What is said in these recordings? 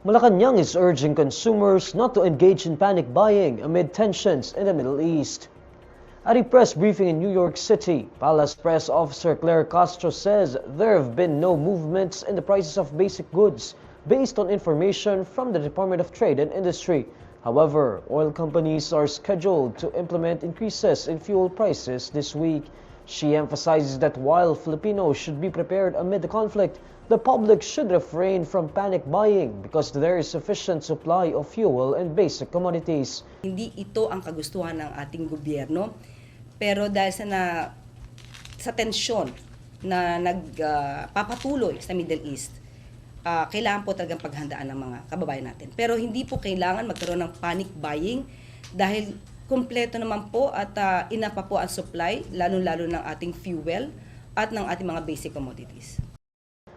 Malacanang is urging consumers not to engage in panic buying amid tensions in the Middle East. At a press briefing in New York City, Palace Press Officer Claire Castro says there have been no movements in the prices of basic goods based on information from the Department of Trade and Industry. However, oil companies are scheduled to implement increases in fuel prices this week. She emphasizes that while Filipinos should be prepared amid the conflict, the public should refrain from panic buying because there is sufficient supply of fuel and basic commodities. Hindi ito ang kagustuhan ng ating gobyerno, pero dahil sa tensyon na nagpapatuloy sa Middle East, kailangan po talagang paghandaan ng mga kababayan natin. Pero hindi po kailangan magkaroon ng panic buying dahil kumpleto naman po at ina pa po ang supply, lalo-lalo ng ating fuel at ng ating mga basic commodities.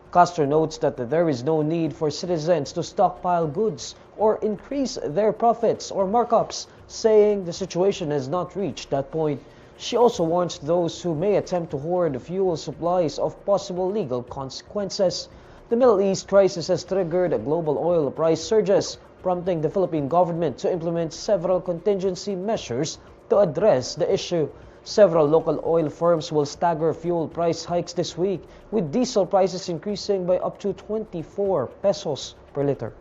Castro notes that there is no need for citizens to stockpile goods or increase their profits or markups, saying the situation has not reached that point. She also warns those who may attempt to hoard fuel supplies of possible legal consequences. The Middle East crisis has triggered global oil price surges, prompting the Philippine government to implement several contingency measures to address the issue. Several local oil firms will stagger fuel price hikes this week, with diesel prices increasing by up to 24 pesos per liter.